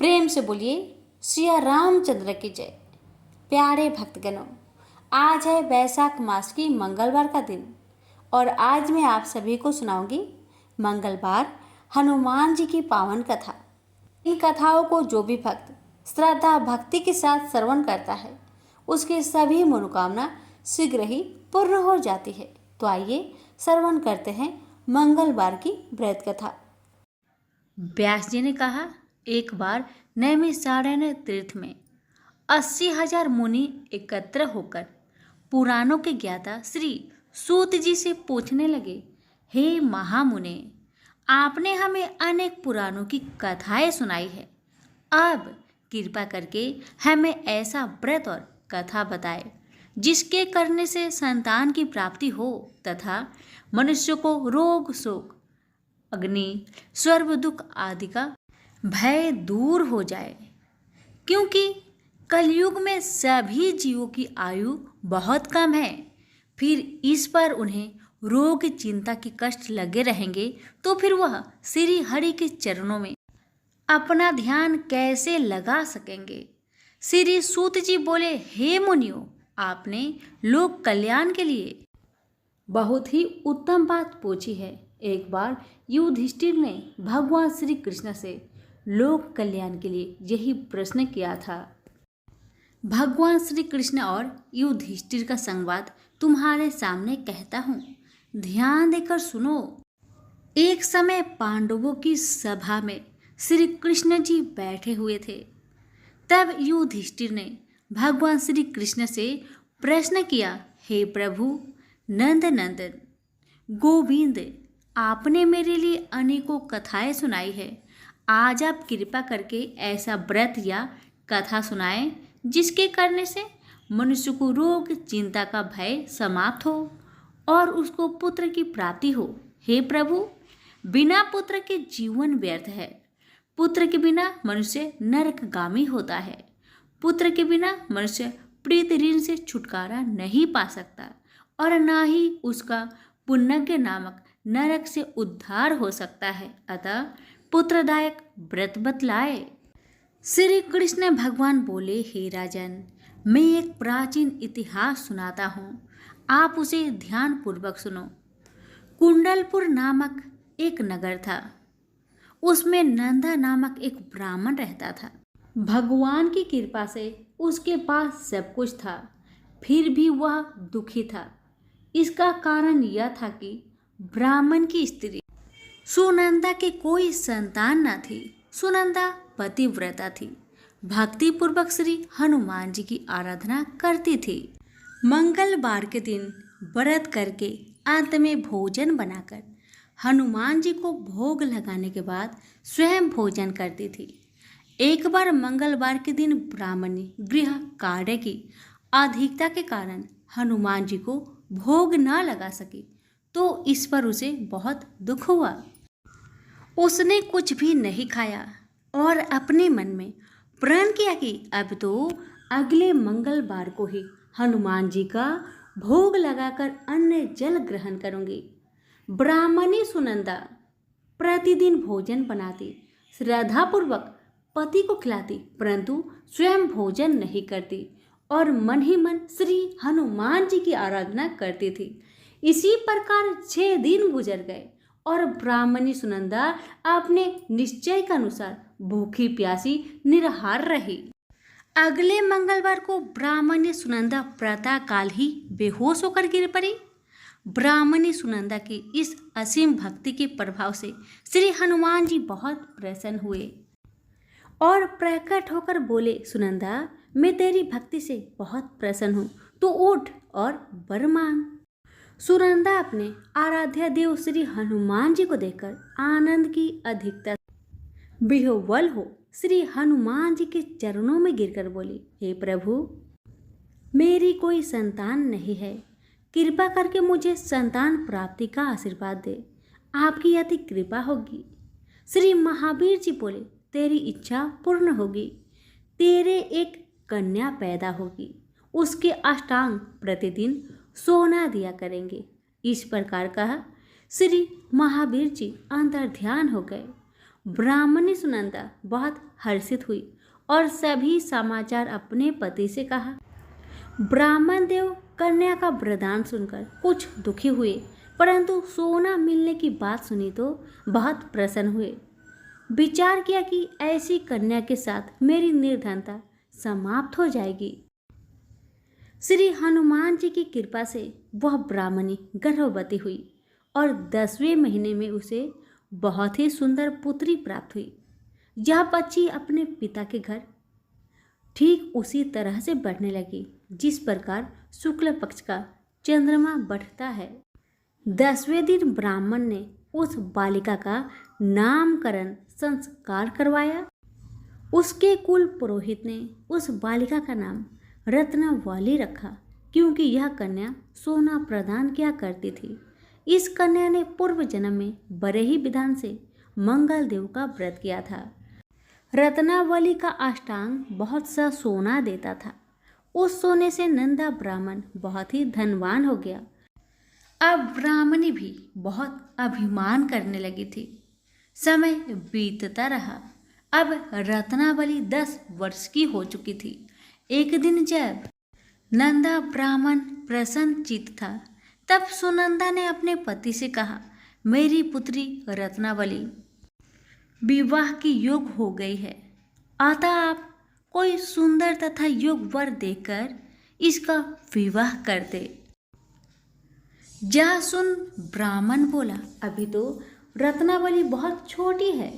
प्रेम से बोलिए श्री रामचंद्र की जय। प्यारे भक्तगणों, आज है वैशाख मास की मंगलवार का दिन और आज मैं आप सभी को सुनाऊंगी मंगलवार हनुमान जी की पावन कथा। इन कथाओं को जो भी भक्त श्रद्धा भक्ति के साथ श्रवण करता है उसकी सभी मनोकामना शीघ्र ही पूर्ण हो जाती है। तो आइए श्रवण करते हैं मंगलवार की व्रत कथा। व्यास जी ने कहा, एक बार नैमिषारण्य तीर्थ में 80,000 मुनि एकत्र होकर पुराणों के ज्ञाता श्री सूत जी से पूछने लगे, हे महामुने, आपने हमें अनेक पुराणों की कथाएं सुनाई है। अब कृपा करके हमें ऐसा व्रत और कथा बताए जिसके करने से संतान की प्राप्ति हो तथा मनुष्य को रोग शोक अग्नि स्वर्ग दुख आदि का भय दूर हो जाए, क्योंकि कलयुग में सभी जीवों की आयु बहुत कम है। फिर इस पर उन्हें रोग चिंता के कष्ट लगे रहेंगे तो फिर वह श्री हरि के चरणों में अपना ध्यान कैसे लगा सकेंगे। श्री सूत जी बोले, हे मुनियों, आपने लोक कल्याण के लिए बहुत ही उत्तम बात पूछी है। एक बार युधिष्ठिर ने भगवान श्री कृष्ण से लोक कल्याण के लिए यही प्रश्न किया था। भगवान श्री कृष्ण और युधिष्ठिर का संवाद तुम्हारे सामने कहता हूँ, ध्यान देकर सुनो। एक समय पांडवों की सभा में श्री कृष्ण जी बैठे हुए थे। तब युधिष्ठिर ने भगवान श्री कृष्ण से प्रश्न किया, हे प्रभु नंद नंदन गोविंद, आपने मेरे लिए अनेकों कथाएं सुनाई है। आज आप कृपा करके ऐसा व्रत या कथा सुनाएं जिसके करने से मनुष्य को रोग चिंता का भय समाप्त हो और उसको पुत्र की प्राप्ति हो। हे प्रभु, बिना पुत्र के जीवन व्यर्थ है। पुत्र के बिना मनुष्य नरकगामी होता है। पुत्र के बिना मनुष्य प्रीत ऋण से छुटकारा नहीं पा सकता और ना ही उसका पुण्यज्ञ नामक नरक से उद्धार हो सकता है। अतः पुत्रदायक व्रत बतलाए। श्री कृष्ण भगवान बोले, हे राजन, मैं एक प्राचीन इतिहास सुनाता हूँ, आप उसे ध्यान पूर्वक सुनो। कुंडलपुर नामक एक नगर था। उसमें नंदा नामक एक ब्राह्मण रहता था। भगवान की कृपा से उसके पास सब कुछ था, फिर भी वह दुखी था। इसका कारण यह था कि ब्राह्मण की स्त्री सुनंदा के कोई संतान न थी। सुनंदा पतिव्रता थी, भक्ति पूर्वक श्री हनुमान जी की आराधना करती थी। मंगलवार के दिन व्रत करके अंत में भोजन बनाकर हनुमान जी को भोग लगाने के बाद स्वयं भोजन करती थी। एक बार मंगलवार के दिन ब्राह्मणी गृह कार्य की अधिकता के कारण हनुमान जी को भोग न लगा सकी, तो इस पर उसे बहुत दुख हुआ। उसने कुछ भी नहीं खाया और अपने मन में प्रण किया कि अब तो अगले मंगलवार को ही हनुमान जी का भोग लगाकर अन्न जल ग्रहण करूंगी। ब्राह्मणी सुनंदा प्रतिदिन भोजन बनाती, श्रद्धापूर्वक पति को खिलाती, परंतु स्वयं भोजन नहीं करती और मन ही मन श्री हनुमान जी की आराधना करती थी। इसी प्रकार 6 दिन गुजर गए और ब्राह्मणी सुनंदा अपने निश्चय के अनुसार भूखी प्यासी निराहार रही। अगले मंगलवार को ब्राह्मणी सुनंदा प्रातः काल ही बेहोश होकर गिर पड़ी। ब्राह्मणी सुनंदा की इस असीम भक्ति के प्रभाव से श्री हनुमान जी बहुत प्रसन्न हुए और प्रकट होकर बोले, सुनंदा, मैं तेरी भक्ति से बहुत प्रसन्न हूँ, तो उठ और वर मांग। सुनंदा अपने आराध्य देव श्री हनुमान जी को देखकर आनंद की अधिकता विह्वल हो श्री हनुमान जी के चरणों में गिरकर बोली, हे प्रभु, मेरी कोई संतान नहीं है, कृपा करके मुझे संतान प्राप्ति का आशीर्वाद दे, आपकी अति कृपा होगी। श्री महावीर जी बोले, तेरी इच्छा पूर्ण होगी, तेरे एक कन्या पैदा होगी, उसके अष्टांग प्रतिदिन सोना दिया करेंगे। इस प्रकार कहा। श्री महावीर जी अंतर ध्यान हो गए। ब्राह्मणी सुनंदा बहुत हर्षित हुई और सभी समाचार अपने पति से कहा। ब्राह्मण देव कन्या का वरदान सुनकर कुछ दुखी हुए, परंतु सोना मिलने की बात सुनी तो बहुत प्रसन्न हुए। विचार किया कि ऐसी कन्या के साथ मेरी निर्धनता समाप्त हो जाएगी। श्री हनुमान जी की कृपा से वह ब्राह्मणी गर्भवती हुई और 10वें महीने में उसे बहुत ही सुंदर पुत्री प्राप्त हुई। यह बच्ची अपने पिता के घर ठीक उसी तरह से बढ़ने लगी जिस प्रकार शुक्ल पक्ष का चंद्रमा बढ़ता है। 10वें दिन ब्राह्मण ने उस बालिका का नामकरण संस्कार करवाया। उसके कुल पुरोहित ने उस बालिका का नाम रत्नावली रखा, क्योंकि यह कन्या सोना प्रदान किया करती थी। इस कन्या ने पूर्व जन्म में बड़े ही विधान से मंगल देव का व्रत किया था। रत्नावली का अष्टांग बहुत सा सोना देता था। उस सोने से नंदा ब्राह्मण बहुत ही धनवान हो गया। अब ब्राह्मणी भी बहुत अभिमान करने लगी थी। समय बीतता रहा। अब रत्नावली 10 वर्ष की हो चुकी थी। एक दिन जब नंदा ब्राह्मण प्रसन्न चित्त था, तब सुनंदा ने अपने पति से कहा, मेरी पुत्री रत्नावली विवाह की योग हो गई है, अतः आप कोई सुंदर तथा योग वर देकर इसका विवाह कर दे। जा सुन ब्राह्मण बोला, अभी तो रत्नावली बहुत छोटी है।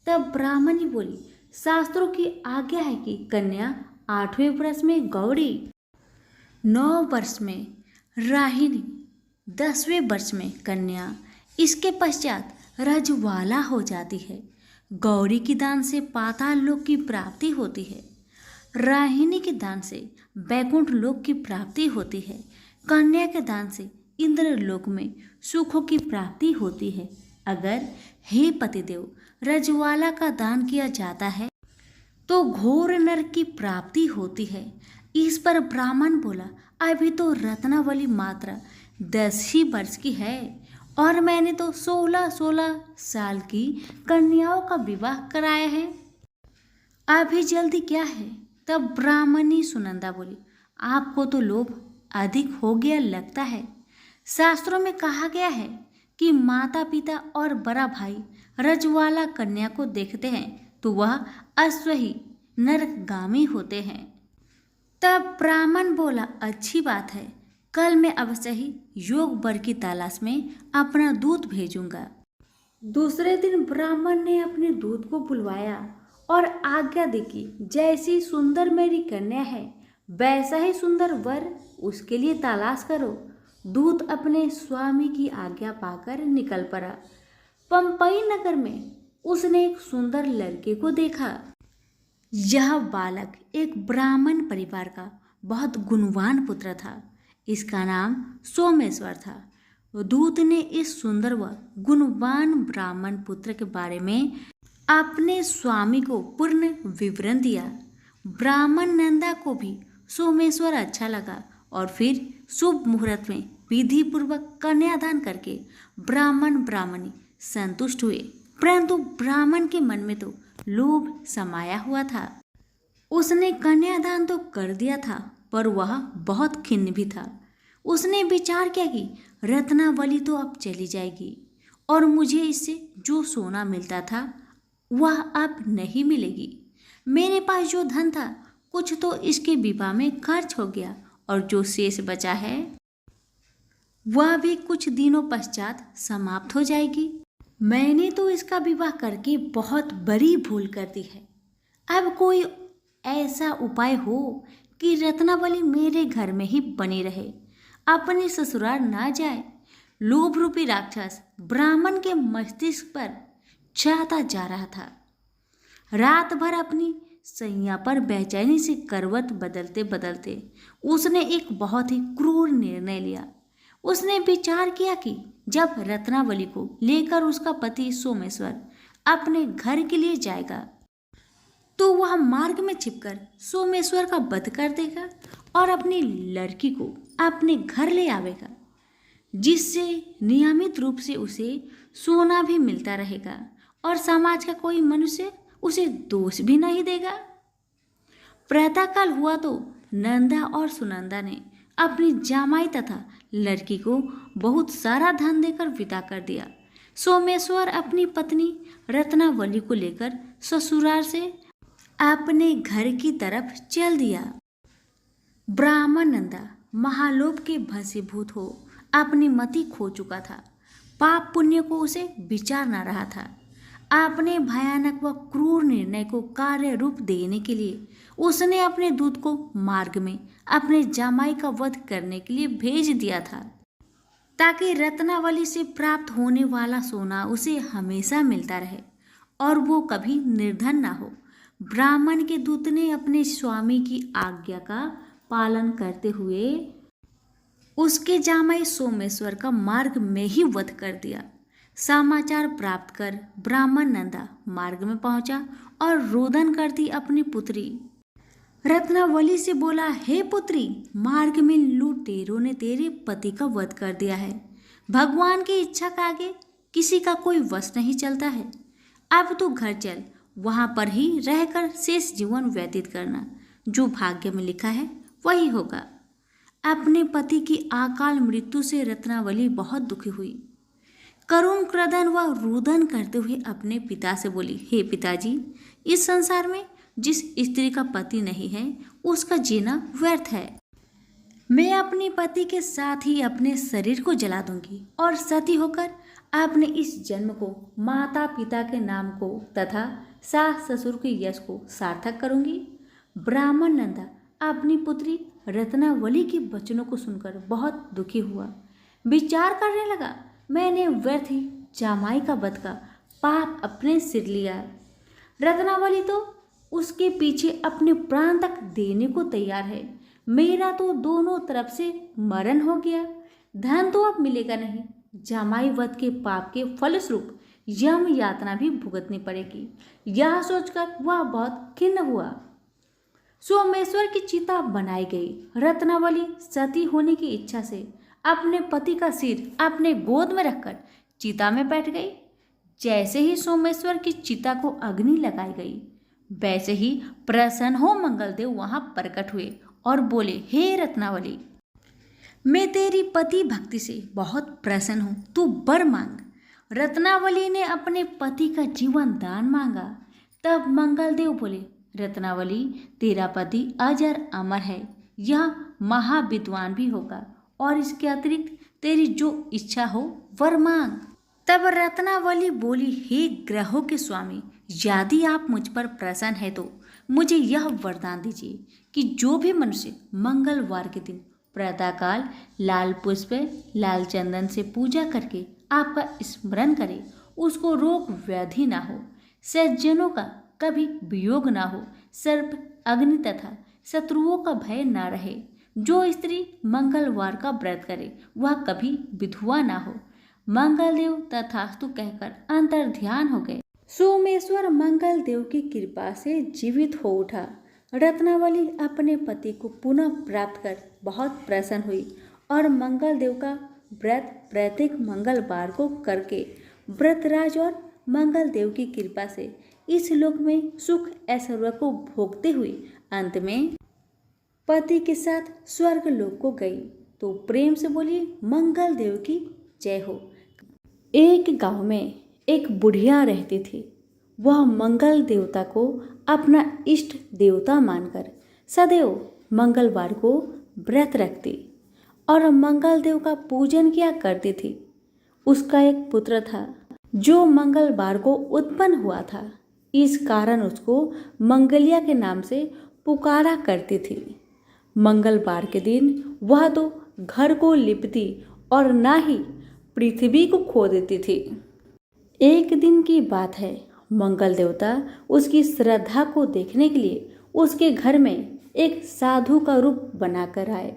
तब ब्राह्मणी बोली, शास्त्रों की आज्ञा है कि कन्या 8वें वर्ष में गौरी, 9 वर्ष में राहिनी, 10वें वर्ष में कन्या, इसके पश्चात रजवाला हो जाती है। गौरी के दान से पाताल लोक की प्राप्ति होती है। राहिनी के दान से बैकुंठ लोक की प्राप्ति होती है। कन्या के दान से इंद्र लोक में सुखों की प्राप्ति होती है। अगर हे पतिदेव रजवाला का दान किया जाता है तो घोर नरक की प्राप्ति होती है। इस पर ब्राह्मण बोला, अभी तो रत्नावली मात्र 10 ही वर्ष की है और मैंने तो 16-16 साल की कन्याओं का विवाह कराया है, अभी जल्दी क्या है। तब ब्राह्मणी सुनंदा बोली, आपको तो लोभ अधिक हो गया लगता है। शास्त्रों में कहा गया है कि माता पिता और बड़ा भाई रजवाला कन्या को देखते हैं तो वह अश्वही नरकगामी होते हैं। तब ब्राह्मण बोला, अच्छी बात है, कल मैं अवश्य ही योग वर की तलाश में अपना दूत भेजूंगा। दूसरे दिन ब्राह्मण ने अपने दूत को बुलवाया और आज्ञा दी कि जैसी सुंदर मेरी कन्या है वैसा ही सुंदर वर उसके लिए तलाश करो। दूत अपने स्वामी की आज्ञा पाकर निकल पड़ा। पंपई नगर में उसने एक सुंदर लड़के को देखा। यह बालक एक ब्राह्मण परिवार का बहुत गुणवान पुत्र था। इसका नाम सोमेश्वर था। दूत ने इस सुंदर व गुणवान ब्राह्मण पुत्र के बारे में अपने स्वामी को पूर्ण विवरण दिया। ब्राह्मण नंदा को भी सोमेश्वर अच्छा लगा और फिर शुभ मुहूर्त में विधि पूर्वक कन्यादान करके ब्राह्मण ब्राह्मणी संतुष्ट हुए। परंतु ब्राह्मण के मन में तो लोभ समाया हुआ था। उसने कन्यादान तो कर दिया था, पर वह बहुत खिन्न भी था। उसने विचार किया कि रत्नावली तो अब चली जाएगी और मुझे इससे जो सोना मिलता था वह अब नहीं मिलेगी। मेरे पास जो धन था कुछ तो इसके विवाह में खर्च हो गया और जो शेष बचा है वह भी कुछ दिनों पश्चात समाप्त हो जाएगी। मैंने तो इसका विवाह करके बहुत बड़ी भूल कर दी है। अब कोई ऐसा उपाय हो कि रत्नावली मेरे घर में ही बनी रहे, अपने ससुराल ना जाए। लोभ रूपी राक्षस ब्राह्मण के मस्तिष्क पर छाता जा रहा था। रात भर अपनी सैया पर बेचैनी से करवट बदलते बदलते उसने एक बहुत ही क्रूर निर्णय लिया। उसने विचार किया कि जब रत्नावली को लेकर उसका पति सोमेश्वर अपने घर के लिए जाएगा तो वह मार्ग में छिपकर सोमेश्वर का वध कर देगा और अपनी लड़की को अपने घर ले आवेगा, जिससे नियमित रूप से उसे सोना भी मिलता रहेगा और समाज का कोई मनुष्य उसे दोष भी नहीं देगा। प्रातःकाल हुआ तो नंदा और सुनंदा ने अपनी जामाई तथा लड़की को बहुत सारा धन देकर विदा कर दिया। सोमेश्वर अपनी पत्नी रत्नावली को लेकर ससुराल से अपने घर की तरफ चल दिया। ब्राह्मण नंदा महालोभ के भसीभूत हो अपनी मति खो चुका था। पाप पुण्य को उसे विचार न रहा था। अपने भयानक व क्रूर निर्णय को कार्य रूप देने के लिए उसने अपने दूत को मार्ग में अपने जामाई का वध करने के लिए भेज दिया था, ताकि रत्नावली से प्राप्त होने वाला सोना उसे हमेशा मिलता रहे और वो कभी निर्धन ना हो। ब्राह्मण के दूत ने अपने स्वामी की आज्ञा का पालन करते हुए उसके जामाई सोमेश्वर का मार्ग में ही वध कर दिया। समाचार प्राप्त कर ब्राह्मण नंदा मार्ग में पहुंचा और रोदन करती अपनी पुत्री रत्नावली से बोला, हे पुत्री, मार्ग में लुटेरों ने तेरे पति का वध कर दिया है। भगवान की इच्छा का आगे किसी का कोई वश नहीं चलता है। अब तू घर चल, वहां पर ही रहकर शेष जीवन व्यतीत करना। जो भाग्य में लिखा है वही होगा। अपने पति की अकाल मृत्यु से रत्नावली बहुत दुखी हुई। करुण क्रदन व रुदन करते हुए अपने पिता से बोली, हे पिताजी, इस संसार में जिस स्त्री का पति नहीं है उसका जीना व्यर्थ है। मैं अपने पति के साथ ही अपने शरीर को जला दूंगी और सती होकर अपने इस जन्म को माता पिता के नाम को तथा सास ससुर के यश को सार्थक करूंगी। ब्राह्मण नंदा अपनी पुत्री रत्नावली के वचनों को सुनकर बहुत दुखी हुआ। विचार करने लगा, मैंने व्यर्थ ही जामाई का वध का पाप अपने सिर लिया। रत्नावली तो उसके पीछे अपने प्राण तक देने को तैयार है। मेरा तो दोनों तरफ से मरण हो गया। धन तो अब मिलेगा नहीं। जामाई वध के पाप के फलस्वरूप यम यातना भी भुगतनी पड़ेगी। यह सोचकर वह बहुत खिन्न हुआ। सोमेश्वर की चिता बनाई गई। रत्नावली सती होने की इच्छा से अपने पति का सिर अपने गोद में रखकर चिता में बैठ गई। जैसे ही सोमेश्वर की चिता को अग्नि लगाई गई, वैसे ही प्रसन्न हो मंगलदेव वहां प्रकट हुए और बोले, हे रत्नावली, मैं तेरी पति भक्ति से बहुत प्रसन्न हूं, तू वर मांग। रत्नावली ने अपने पति का जीवन दान मांगा। तब मंगलदेव बोले, रत्नावली, तेरा पति अजर अमर है, यह महाविद्वान भी होगा और इसके अतिरिक्त तेरी जो इच्छा हो वर मांग। तब रत्नावली बोली, हे ग्रहों के स्वामी, यदि आप मुझ पर प्रसन्न है तो मुझे यह वरदान दीजिए कि जो भी मनुष्य मंगलवार के दिन प्रातःकाल लाल पुष्प लाल चंदन से पूजा करके आपका स्मरण करे, उसको रोग व्याधि ना हो, सज्जनों का कभी वियोग ना हो, सर्प अग्नि तथा शत्रुओं का भय ना रहे। जो स्त्री मंगलवार का व्रत करे वह कभी विधवा ना हो। मंगलदेव तथास्तु कहकर अंतर ध्यान हो गए। सोमेश्वर मंगलदेव की कृपा से जीवित हो उठा। रत्नावली अपने पति को पुनः प्राप्त कर बहुत प्रसन्न हुई और मंगलदेव का व्रत प्रत्येक मंगलवार को करके व्रतराज और मंगलदेव की कृपा से इस लोक में सुख ऐश्वर्य को भोगते हुए अंत में पति के साथ स्वर्ग लोक को गई। तो प्रेम से बोलिए, मंगलदेव की जय हो। एक गांव में एक बुढ़िया रहती थी। वह मंगल देवता को अपना इष्ट देवता मानकर सदैव मंगलवार को व्रत रखती और मंगल देव का पूजन किया करती थी। उसका एक पुत्र था जो मंगलवार को उत्पन्न हुआ था। इस कारण उसको मंगलिया के नाम से पुकारा करती थी। मंगलवार के दिन वह तो घर को लिपती और ना ही पृथ्वी को खो देती थी। एक दिन की बात है, मंगल देवता उसकी श्रद्धा को देखने के लिए उसके घर में एक साधु का रूप बनाकर आए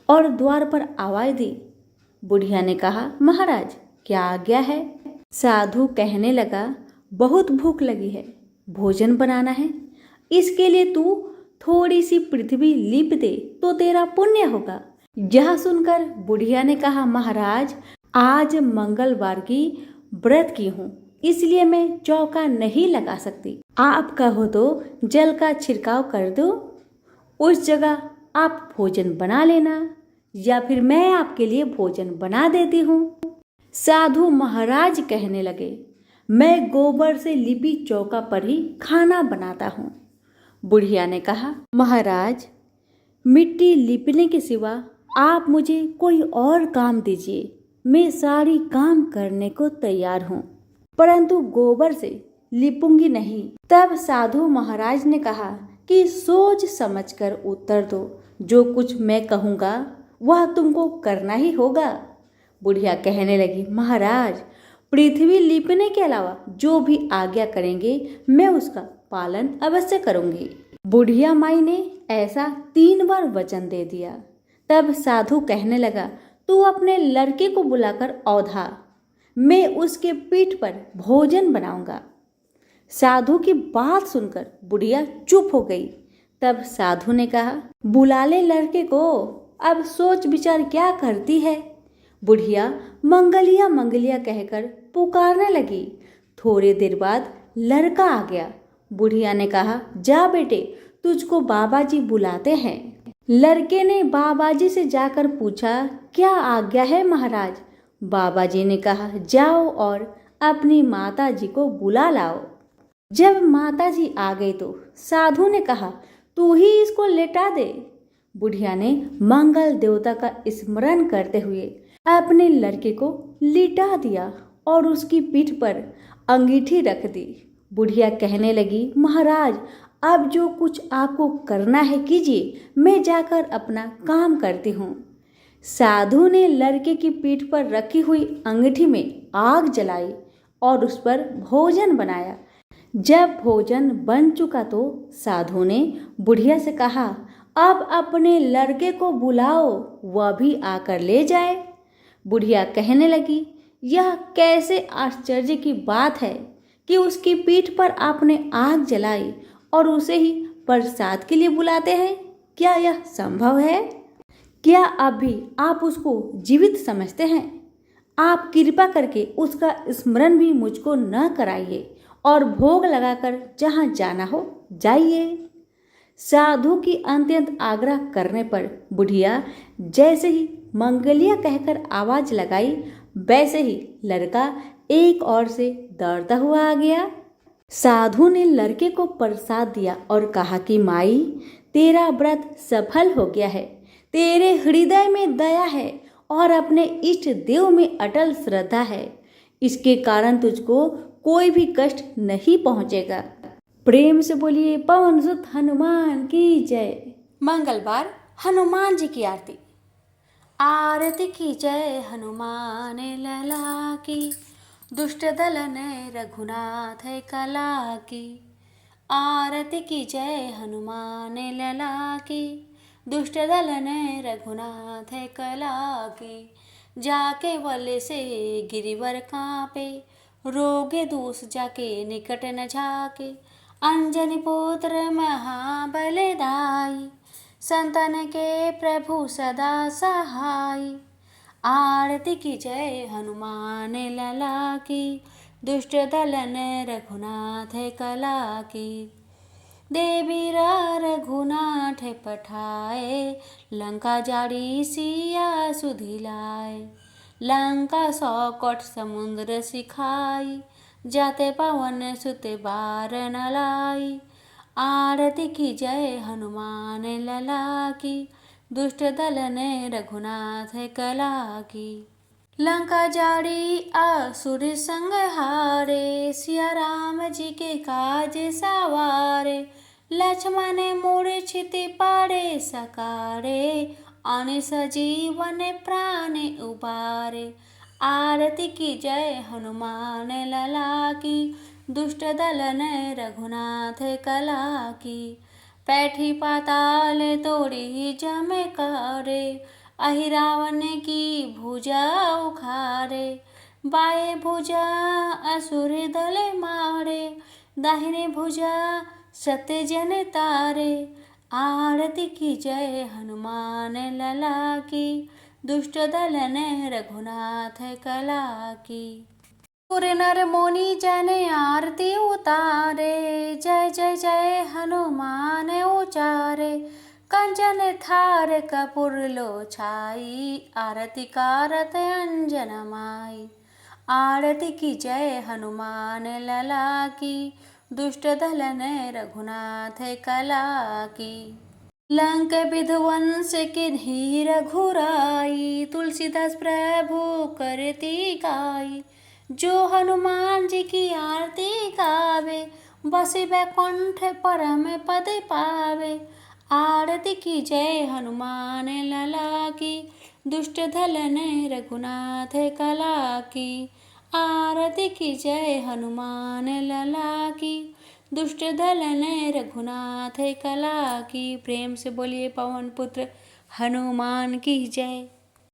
और द्वार पर आवाज दी। बुढ़िया ने कहा, महाराज क्या आज्ञा है? साधु कहने लगा, बहुत भूख लगी है, भोजन बनाना है, इसके लिए तू थोड़ी सी पृथ्वी लीप दे तो तेरा पुण्य होगा। यह सुनकर बुढ़िया ने कहा, महाराज आज मंगलवार की व्रत की हूँ, इसलिए मैं चौका नहीं लगा सकती। आप कहो तो जल का छिड़काव कर दो, उस जगह आप भोजन बना लेना, या फिर मैं आपके लिए भोजन बना देती हूँ। साधु महाराज कहने लगे, मैं गोबर से लिपी चौका पर ही खाना बनाता हूँ। बुढ़िया ने कहा, महाराज, मिट्टी लिपने के सिवा आप मुझे कोई और काम दीजिए, मैं सारी काम करने को तैयार हूँ, परंतु गोबर से लिपूंगी नहीं। तब साधु महाराज ने कहा कि सोच समझकर उत्तर दो, जो कुछ मैं कहूँगा वह तुमको करना ही होगा। बुढ़िया कहने लगी, महाराज, पृथ्वी लिपने के अलावा जो भी आज्ञा करेंगे मैं उसका पालन अवश्य करूंगी। बुढ़िया माई ने ऐसा 3 बार वचन दे दिया। तब साधु कहने लगा, तू अपने लड़के को बुलाकर औधा, मैं उसके पीठ पर भोजन बनाऊंगा। साधु की बात सुनकर बुढ़िया चुप हो गई। तब साधु ने कहा, बुला ले लड़के को, अब सोच विचार क्या करती है। बुढ़िया मंगलिया मंगलिया कहकर पुकारने लगी। थोड़ी देर बाद लड़का आ गया। बुढ़िया ने कहा, जा बेटे, तुझको बाबा जी बुलाते हैं। लड़के ने बाबा जी से जाकर पूछा, क्या आज्ञा है महाराज। बाबा जी ने कहा, जाओ और अपनी माता जी को बुला लाओ। जब माता जी आ गई तो साधु ने कहा, तू ही इसको लेटा दे। बुढ़िया ने मंगल देवता का स्मरण करते हुए अपने लड़के को लिटा दिया और उसकी पीठ पर अंगीठी रख दी। बुढ़िया कहने लगी, महाराज, अब जो कुछ आपको करना है कीजिए, मैं जाकर अपना काम करती हूँ। साधु ने लड़के की पीठ पर रखी हुई अंगीठी में आग जलाई और उस पर भोजन बनाया। जब भोजन बन चुका तो साधु ने बुढ़िया से कहा, अब अपने लड़के को बुलाओ, वह भी आकर ले जाए। बुढ़िया कहने लगी, यह कैसे आश्चर्य की बात है कि उसकी पीठ पर आपने आग जलाई और उसे ही प्रसाद के लिए बुलाते हैं। क्या यह संभव है? क्या अभी आप उसको जीवित समझते हैं? आप कृपा करके उसका स्मरण भी मुझको न कराइए और भोग लगाकर जहाँ जाना हो जाइए। साधु की अत्यंत आग्रह करने पर बुढ़िया जैसे ही मंगलिया कहकर आवाज लगाई, वैसे ही लड़का एक ओर से दौड़ता हुआ आ गया। साधु ने लड़के को प्रसाद दिया और कहा कि माई, तेरा व्रत सफल हो गया है, तेरे हृदय में दया है और अपने इष्ट देव में अटल श्रद्धा है, इसके कारण तुझको कोई भी कष्ट नहीं पहुंचेगा। प्रेम से बोलिए पवन सुत हनुमान की जय। मंगलवार हनुमान जी की आरती। आरती की जय हनुमान लला की, दुष्ट दलन रघुनाथ कला की। आरती की जय हनुमान लला की, दुष्ट दलन रघुनाथ कला की। जाके वल से गिरिवर कांपे, रोगे दूस जाके निकट न झाके। अंजनी पुत्र महाबलदाई, संतन के प्रभु सदा सहाय। आरती की जय हनुमान लला की, दुष्ट दलन रघुनाथ कला की। देवीरा रघुनाथ पठाए, लंका जाड़ी सिया सुधिलाए। लंका 100 कोट समुद्र सिखाई, जाते पवन सुत बार न लाई। आरती की जय हनुमान लला की, दुष्ट दलन रघुनाथ कला की। लंका जाड़ी असुर संग हारे, सिया राम जी के काज सवारे। लक्ष्मण मूर्छित पड़े सकारे, अन सजीवन प्राण उबारे। आरती की जय हनुमान लला की, दुष्ट दलन रघुनाथ कला की। पैठी पाताल तोड़ी जम करे, अहि रावण की भुजा उखारे। बाएं भुजा असुर दल मारे, दाहिने भुजा सत्य जन तारे। आरती की जय हनुमान लला की, दुष्ट दलन रघुनाथ कला की। सुर नर मुनि जन आरती उतारे, जय जय जय हनुमान उचारे। कंचन थार कपूर लो छाई, आरती कारत अंजन माई। आरती की जय हनुमान लला की, दुष्ट दलन रघुनाथ कला की। लंक विध्वंस किन्ही रघुराई, तुलसीदास प्रभु करती गाई। जो हनुमान जी की आरती गावे, बसे बैकुंठ परम पद पावे। आरती की जय हनुमान लला की, दुष्ट दलन रघुनाथ कला की। आरती की जय हनुमान लला की, दुष्ट दलन रघुनाथ कला की। प्रेम से बोलिए पवन पुत्र हनुमान की जय।